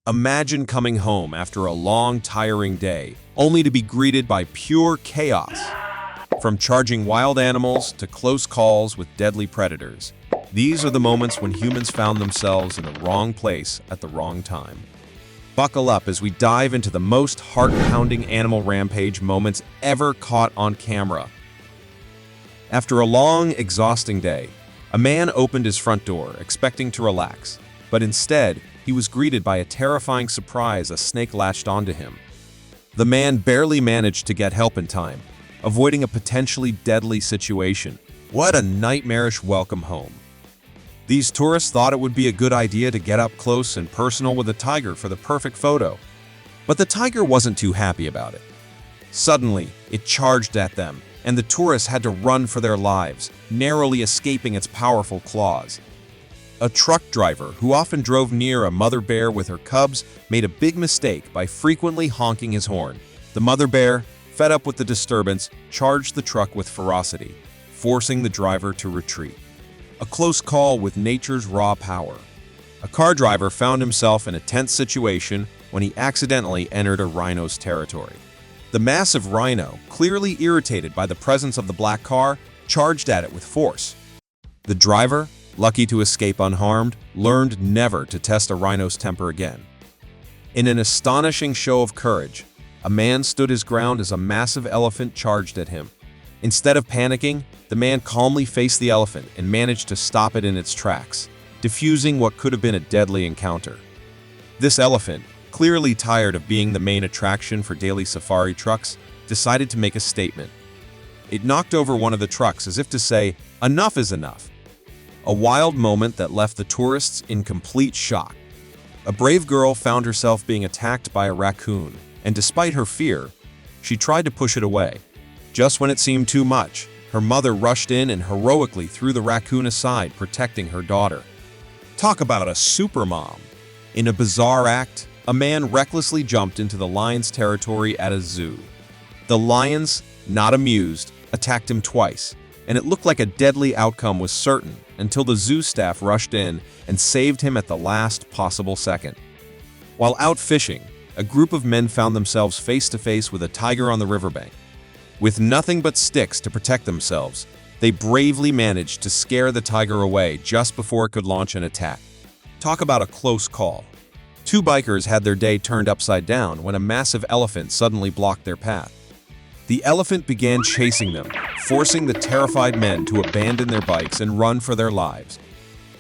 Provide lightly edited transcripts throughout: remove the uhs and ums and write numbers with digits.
Imagine coming home after a long, tiring day, only to be greeted by pure chaos. From charging wild animals to close calls with deadly predators, these are the moments when humans found themselves in the wrong place at the wrong time. Buckle up as we dive into the most heart-pounding animal rampage moments ever caught on camera. After a long, exhausting day, a man opened his front door expecting to relax, but instead, he was greeted by a terrifying surprise. A snake latched onto him. The man barely managed to get help in time, avoiding a potentially deadly situation. What a nightmarish welcome home. These tourists thought it would be a good idea to get up close and personal with a tiger for the perfect photo. But the tiger wasn't too happy about it. Suddenly, it charged at them, and the tourists had to run for their lives, narrowly escaping its powerful claws. A truck driver who often drove near a mother bear with her cubs made a big mistake by frequently honking his horn. The mother bear, fed up with the disturbance, charged the truck with ferocity, forcing the driver to retreat. A close call with nature's raw power. A car driver found himself in a tense situation when he accidentally entered a rhino's territory. The massive rhino, clearly irritated by the presence of the black car, charged at it with force. The driver, lucky to escape unharmed, learned never to test a rhino's temper again. In an astonishing show of courage, a man stood his ground as a massive elephant charged at him. Instead of panicking, the man calmly faced the elephant and managed to stop it in its tracks, diffusing what could have been a deadly encounter. This elephant, clearly tired of being the main attraction for daily safari trucks, decided to make a statement. It knocked over one of the trucks as if to say, "Enough is enough." A wild moment that left the tourists in complete shock. A brave girl found herself being attacked by a raccoon, and despite her fear, she tried to push it away. Just when it seemed too much, her mother rushed in and heroically threw the raccoon aside, protecting her daughter. Talk about a supermom! In a bizarre act, a man recklessly jumped into the lion's territory at a zoo. The lions, not amused, attacked him twice, and it looked like a deadly outcome was certain until the zoo staff rushed in and saved him at the last possible second. While out fishing, a group of men found themselves face to face with a tiger on the riverbank. With nothing but sticks to protect themselves, they bravely managed to scare the tiger away just before it could launch an attack. Talk about a close call. Two bikers had their day turned upside down when a massive elephant suddenly blocked their path. The elephant began chasing them, forcing the terrified men to abandon their bikes and run for their lives.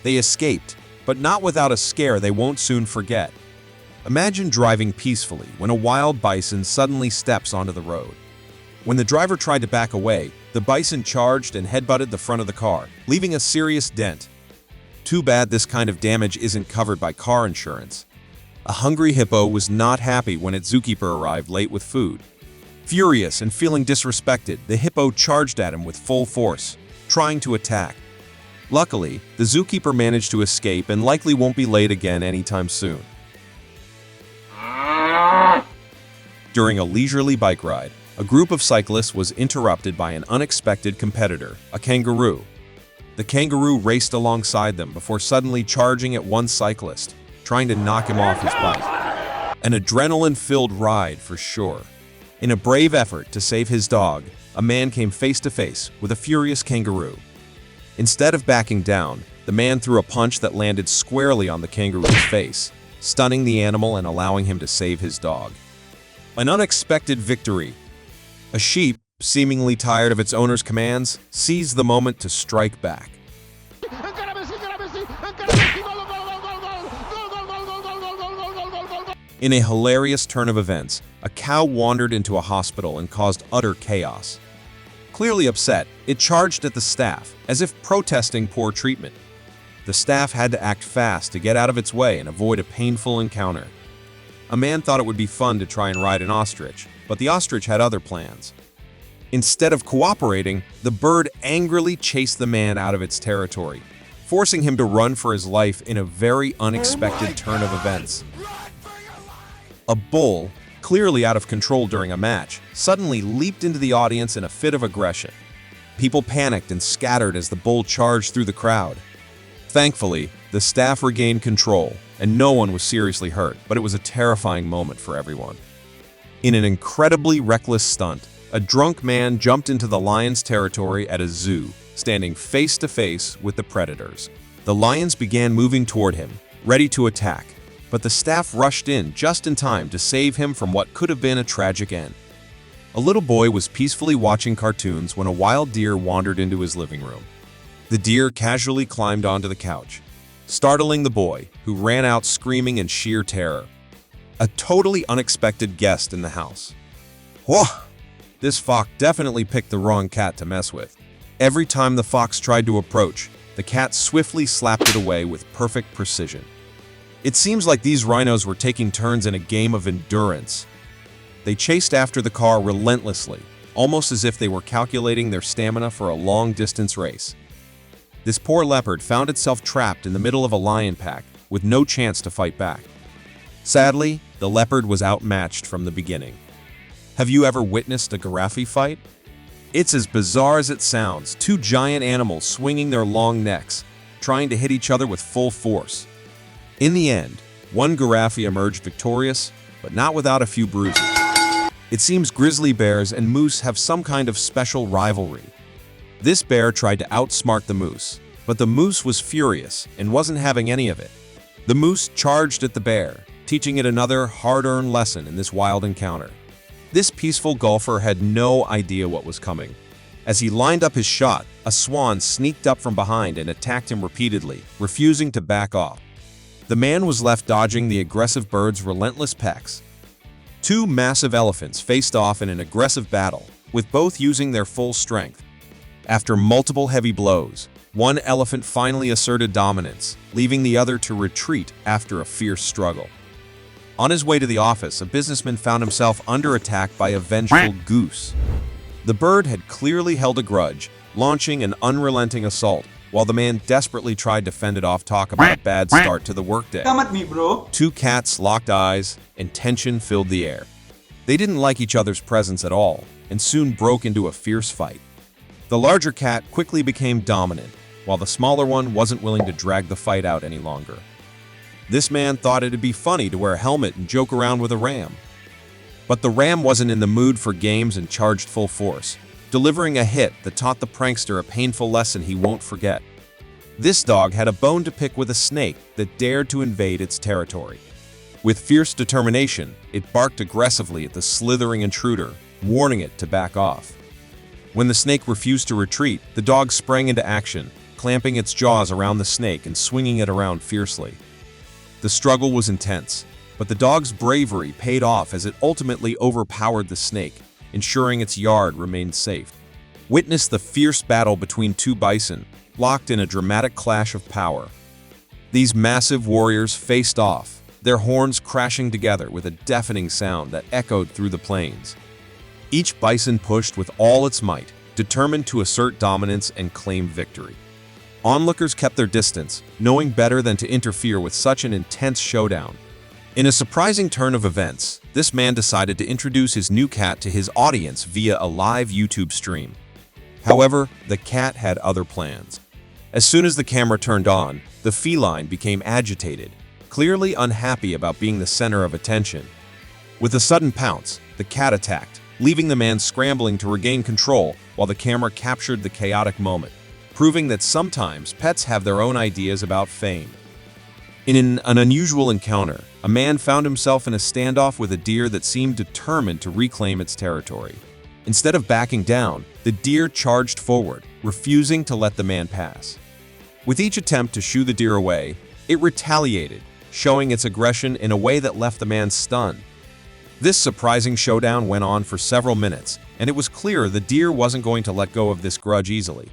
They escaped, but not without a scare they won't soon forget. Imagine driving peacefully when a wild bison suddenly steps onto the road. When the driver tried to back away, the bison charged and headbutted the front of the car, leaving a serious dent. Too bad this kind of damage isn't covered by car insurance. A hungry hippo was not happy when its zookeeper arrived late with food. Furious and feeling disrespected, the hippo charged at him with full force, trying to attack. Luckily, the zookeeper managed to escape and likely won't be late again anytime soon. During a leisurely bike ride, a group of cyclists was interrupted by an unexpected competitor, a kangaroo. The kangaroo raced alongside them before suddenly charging at one cyclist, trying to knock him off his bike. An adrenaline-filled ride for sure. In a brave effort to save his dog, a man came face to face with a furious kangaroo. Instead of backing down, the man threw a punch that landed squarely on the kangaroo's face, stunning the animal and allowing him to save his dog. An unexpected victory. A sheep, seemingly tired of its owner's commands, seized the moment to strike back. In a hilarious turn of events, a cow wandered into a hospital and caused utter chaos. Clearly upset, it charged at the staff, as if protesting poor treatment. The staff had to act fast to get out of its way and avoid a painful encounter. A man thought it would be fun to try and ride an ostrich, but the ostrich had other plans. Instead of cooperating, the bird angrily chased the man out of its territory, forcing him to run for his life in a very unexpected turn of events. A bull, clearly out of control during a match, suddenly leaped into the audience in a fit of aggression. People panicked and scattered as the bull charged through the crowd. Thankfully, the staff regained control, and no one was seriously hurt, but it was a terrifying moment for everyone. In an incredibly reckless stunt, a drunk man jumped into the lion's territory at a zoo, standing face to face with the predators. The lions began moving toward him, ready to attack, but the staff rushed in just in time to save him from what could have been a tragic end. A little boy was peacefully watching cartoons when a wild deer wandered into his living room. The deer casually climbed onto the couch, startling the boy, who ran out screaming in sheer terror. A totally unexpected guest in the house. Whoa! This fox definitely picked the wrong cat to mess with. Every time the fox tried to approach, the cat swiftly slapped it away with perfect precision. It seems like these rhinos were taking turns in a game of endurance. They chased after the car relentlessly, almost as if they were calculating their stamina for a long-distance race. This poor leopard found itself trapped in the middle of a lion pack, with no chance to fight back. Sadly, the leopard was outmatched from the beginning. Have you ever witnessed a giraffe fight? It's as bizarre as it sounds, two giant animals swinging their long necks, trying to hit each other with full force. In the end, one giraffe emerged victorious, but not without a few bruises. It seems grizzly bears and moose have some kind of special rivalry. This bear tried to outsmart the moose, but the moose was furious and wasn't having any of it. The moose charged at the bear, teaching it another hard-earned lesson in this wild encounter. This peaceful golfer had no idea what was coming. As he lined up his shot, a swan sneaked up from behind and attacked him repeatedly, refusing to back off. The man was left dodging the aggressive bird's relentless pecks. Two massive elephants faced off in an aggressive battle, with both using their full strength. After multiple heavy blows, one elephant finally asserted dominance, leaving the other to retreat after a fierce struggle. On his way to the office, a businessman found himself under attack by a vengeful goose. The bird had clearly held a grudge, launching an unrelenting assault, while the man desperately tried to fend it off. Talk about a bad start to the workday. Come at me, bro. Two cats locked eyes, and tension filled the air. They didn't like each other's presence at all, and soon broke into a fierce fight. The larger cat quickly became dominant, while the smaller one wasn't willing to drag the fight out any longer. This man thought it'd be funny to wear a helmet and joke around with a ram. But the ram wasn't in the mood for games and charged full force, delivering a hit that taught the prankster a painful lesson he won't forget. This dog had a bone to pick with a snake that dared to invade its territory. With fierce determination, it barked aggressively at the slithering intruder, warning it to back off. When the snake refused to retreat, the dog sprang into action, clamping its jaws around the snake and swinging it around fiercely. The struggle was intense, but the dog's bravery paid off as it ultimately overpowered the snake, ensuring its yard remained safe. Witness the fierce battle between two bison, locked in a dramatic clash of power. These massive warriors faced off, their horns crashing together with a deafening sound that echoed through the plains. Each bison pushed with all its might, determined to assert dominance and claim victory. Onlookers kept their distance, knowing better than to interfere with such an intense showdown. In a surprising turn of events, this man decided to introduce his new cat to his audience via a live YouTube stream. However, the cat had other plans. As soon as the camera turned on, the feline became agitated, clearly unhappy about being the center of attention. With a sudden pounce, the cat attacked, leaving the man scrambling to regain control while the camera captured the chaotic moment, proving that sometimes pets have their own ideas about fame. In an unusual encounter, a man found himself in a standoff with a deer that seemed determined to reclaim its territory. Instead of backing down, the deer charged forward, refusing to let the man pass. With each attempt to shoo the deer away, it retaliated, showing its aggression in a way that left the man stunned. This surprising showdown went on for several minutes, and it was clear the deer wasn't going to let go of this grudge easily.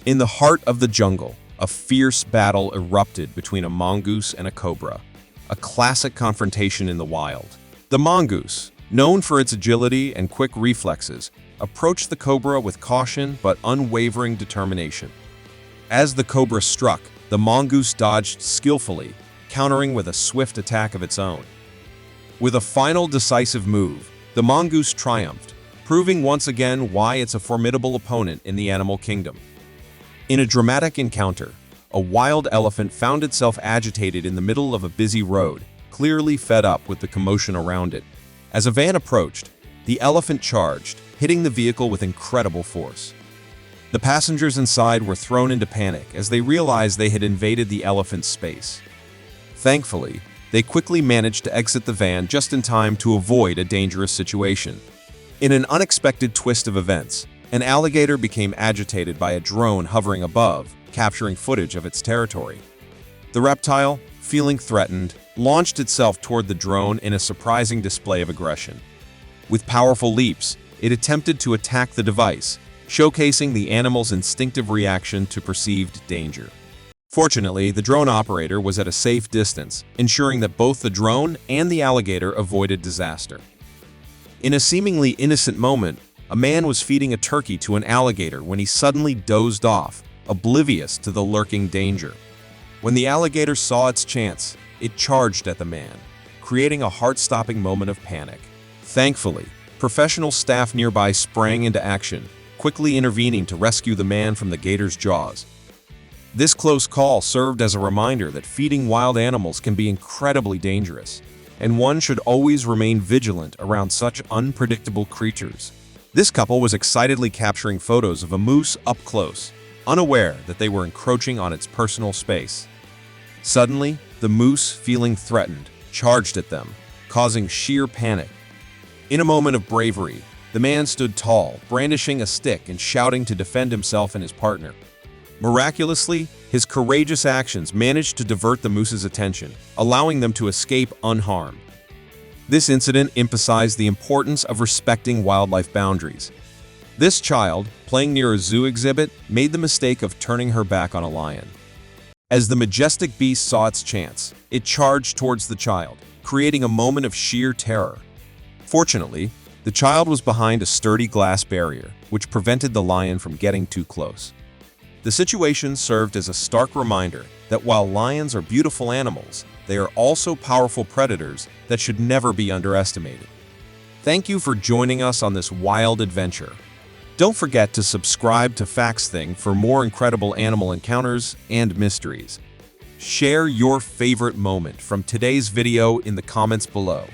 In the heart of the jungle, a fierce battle erupted between a mongoose and a cobra, a classic confrontation in the wild. The mongoose, known for its agility and quick reflexes, approached the cobra with caution but unwavering determination. As the cobra struck, the mongoose dodged skillfully, countering with a swift attack of its own. With a final decisive move, the mongoose triumphed, proving once again why it's a formidable opponent in the animal kingdom. In a dramatic encounter, a wild elephant found itself agitated in the middle of a busy road, clearly fed up with the commotion around it. As a van approached, the elephant charged, hitting the vehicle with incredible force. The passengers inside were thrown into panic as they realized they had invaded the elephant's space. Thankfully, they quickly managed to exit the van just in time to avoid a dangerous situation. In an unexpected twist of events, an alligator became agitated by a drone hovering above, capturing footage of its territory. The reptile, feeling threatened, launched itself toward the drone in a surprising display of aggression. With powerful leaps, it attempted to attack the device, showcasing the animal's instinctive reaction to perceived danger. Fortunately, the drone operator was at a safe distance, ensuring that both the drone and the alligator avoided disaster. In a seemingly innocent moment, a man was feeding a turkey to an alligator when he suddenly dozed off, oblivious to the lurking danger. When the alligator saw its chance, it charged at the man, creating a heart-stopping moment of panic. Thankfully, professional staff nearby sprang into action, quickly intervening to rescue the man from the gator's jaws. This close call served as a reminder that feeding wild animals can be incredibly dangerous, and one should always remain vigilant around such unpredictable creatures. This couple was excitedly capturing photos of a moose up close, unaware that they were encroaching on its personal space. Suddenly, the moose, feeling threatened, charged at them, causing sheer panic. In a moment of bravery, the man stood tall, brandishing a stick and shouting to defend himself and his partner. Miraculously, his courageous actions managed to divert the moose's attention, allowing them to escape unharmed. This incident emphasized the importance of respecting wildlife boundaries. This child, playing near a zoo exhibit, made the mistake of turning her back on a lion. As the majestic beast saw its chance, it charged towards the child, creating a moment of sheer terror. Fortunately, the child was behind a sturdy glass barrier, which prevented the lion from getting too close. The situation served as a stark reminder that while lions are beautiful animals, they are also powerful predators that should never be underestimated. Thank you for joining us on this wild adventure. Don't forget to subscribe to FactzThing for more incredible animal encounters and mysteries. Share your favorite moment from today's video in the comments below.